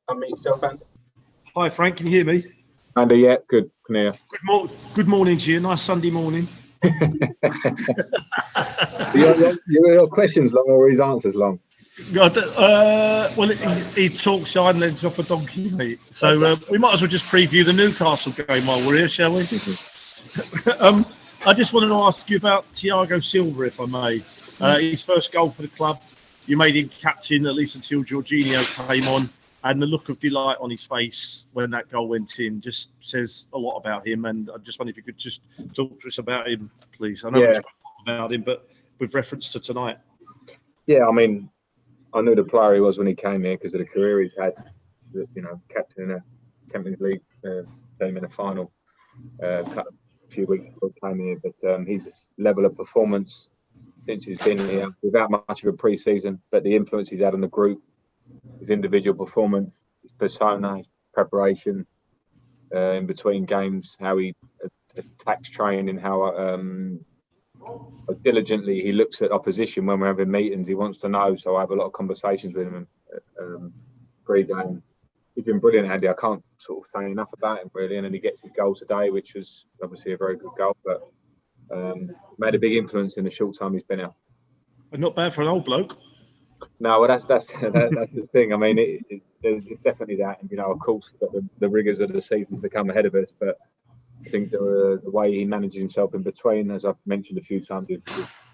Unmute yourself, Andy. Hi, Frank. Can you hear me? Andy, yeah, good. Can hear. Good morning to you. Nice Sunday morning. Your questions long or his answers long? Well, he talks hind legs off a donkey, mate. So we might as well just preview the Newcastle game while we're here, shall we? I just wanted to ask you about Thiago Silva, if I may. His first goal for the club. You made him captain, at least until Jorginho came on. And the look of delight on his face when that goal went in just says a lot about him. And I just wonder if you could just talk to us about him, please. I know we spoke about him, but with reference to tonight. Yeah, I mean, I knew the player he was when he came here because of the career he's had. You know, captain in a Champions League team in a final a few weeks before he came here. But his level of performance since he's been here, without much of a pre-season, but the influence he's had on the group, his individual performance, his persona, his preparation in between games, how he attacks training, how diligently he looks at opposition when we're having meetings. He wants to know, so I have a lot of conversations with him pre-game. He's been brilliant, Andy. I can't sort of say enough about him, really. And then he gets his goal today, which was obviously a very good goal, but made a big influence in the short time he's been out. And not bad for an old bloke. No, well, that's the thing. I mean, it's definitely that, and of course, got the rigours of the season to come ahead of us. But I think the way he manages himself in between, as I've mentioned a few times with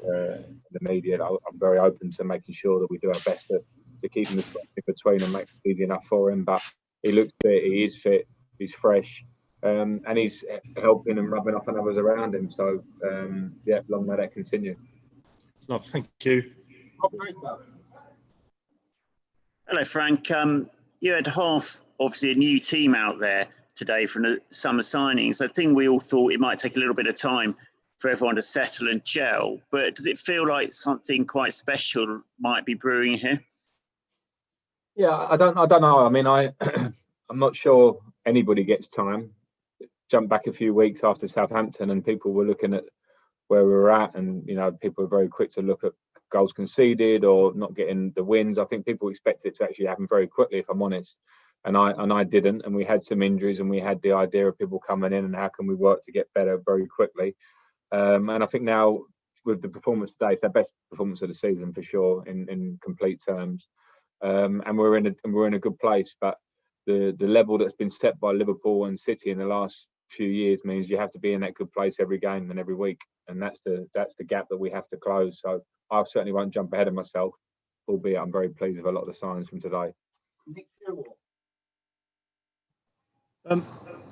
the media, I'm very open to making sure that we do our best to keep him in between and make it easy enough for him. But he looks fit, he is fit, he's fresh, and he's helping and rubbing off on others around him. So, long may that continue. No, thank you. Hello, Frank. You had obviously a new team out there today from the summer signings. I think we all thought it might take a little bit of time for everyone to settle and gel, but does it feel like something quite special might be brewing here? Yeah, I don't know. I mean, I'm not sure anybody gets time. Jump back a few weeks after Southampton, and people were looking at where we were at, and people are very quick to look at goals conceded or not getting the wins. I think people expected it to actually happen very quickly, if I'm honest, and I didn't. And we had some injuries, and we had the idea of people coming in and how can we work to get better very quickly. And I think now with the performance today, it's our best performance of the season for sure in complete terms. And we're in a good place, but the level that's been set by Liverpool and City in the last few years means you have to be in that good place every game and every week, and that's the gap that we have to close. So I certainly won't jump ahead of myself, albeit I'm very pleased with a lot of the signs from today.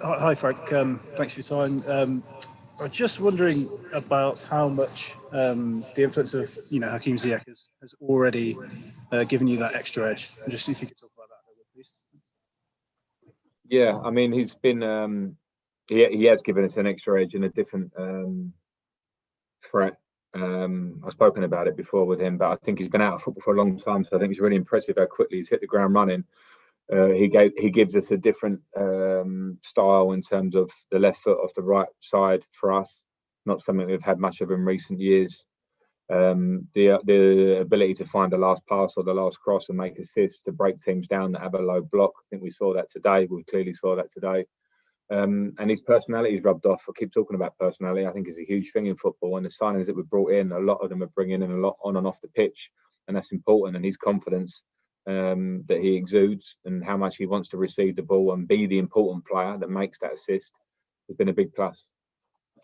Hi, Frank. Thanks for your time. I'm just wondering about how much the influence of Hakim Ziyech has already given you that extra edge. And just if you could talk about that a little bit, please. Yeah, I mean, he's been he has given us an extra edge and a different threat. I've spoken about it before with him, but I think he's been out of football for a long time, so I think it's really impressive how quickly he's hit the ground running. He gives us a different style in terms of the left foot off the right side for us. Not something we've had much of in recent years. The ability to find the last pass or the last cross and make assists to break teams down that have a low block. I think we saw that today. We clearly saw that today. And his personality is rubbed off. I keep talking about personality. I think it's a huge thing in football. And the signings that we've brought in, a lot of them are bringing in a lot on and off the pitch, and that's important. And his confidence that he exudes and how much he wants to receive the ball and be the important player that makes that assist has been a big plus.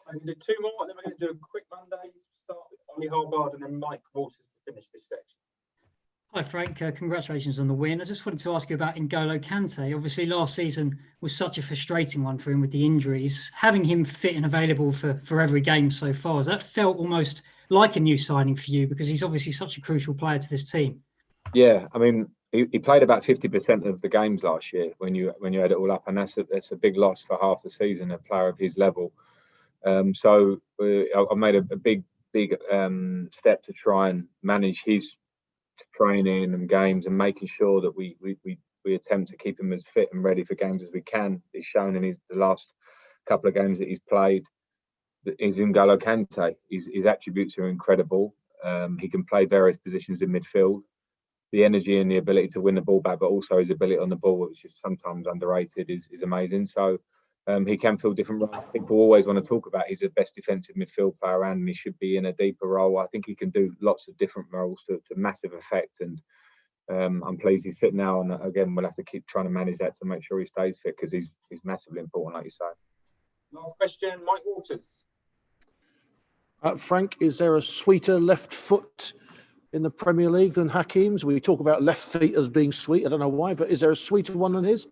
I'm going to do two more, and then we're going to do a quick Mondays. Start with Ollie Harbard and then Mike Waters to finish this section. Hi, Frank. Congratulations on the win. I just wanted to ask you about N'Golo Kante. Obviously, last season was such a frustrating one for him with the injuries. Having him fit and available for every game so far, has that felt almost like a new signing for you? Because he's obviously such a crucial player to this team. Yeah, I mean, he played about 50% of the games last year when you add it all up, and that's a big loss for half the season, a player of his level. So I made a big step to try and manage his training and games and making sure that we attempt to keep him as fit and ready for games as we can. He's shown in the last couple of games that he's played that he's N'Golo Kante. His attributes are incredible. He can play various positions in midfield. the energy and the ability to win the ball back, but also his ability on the ball, which is sometimes underrated, is amazing. So he can fill different roles. People always want to talk about he's the best defensive midfield player around, and he should be in a deeper role. I think he can do lots of different roles to massive effect, and I'm pleased he's fit now. And again, we'll have to keep trying to manage that to make sure he stays fit, because he's massively important, like you say. Last question, Mike Waters. Frank, is there a sweeter left foot in the Premier League than Hakim's? We talk about left feet as being sweet. I don't know why, but is there a sweeter one than his?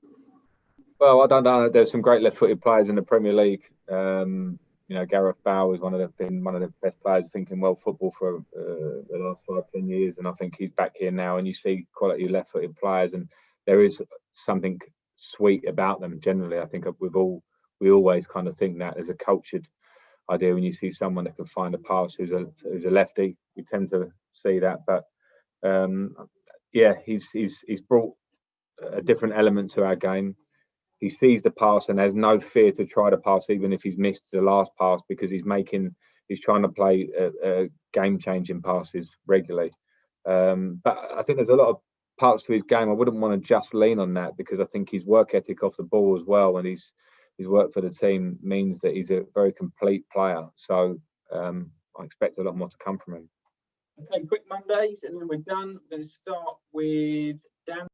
Well, I don't know. There's some great left-footed players in the Premier League. Gareth Bale is been one of the best players, thinking world football for the last 5-10 years, and I think he's back here now. And you see quality left-footed players, and there is something sweet about them. Generally, I think we always kind of think that as a cultured idea. When you see someone that can find a pass who's a lefty, we tend to see that. But he's brought a different element to our game. He sees the pass and has no fear to try to pass, even if he's missed the last pass, because he's trying to play game-changing passes regularly. But I think there's a lot of parts to his game. I wouldn't want to just lean on that, because I think his work ethic off the ball as well, and his work for the team, means that he's a very complete player. So I expect a lot more to come from him. Okay, quick Mondays, and then we're done. We're going to start with Dan.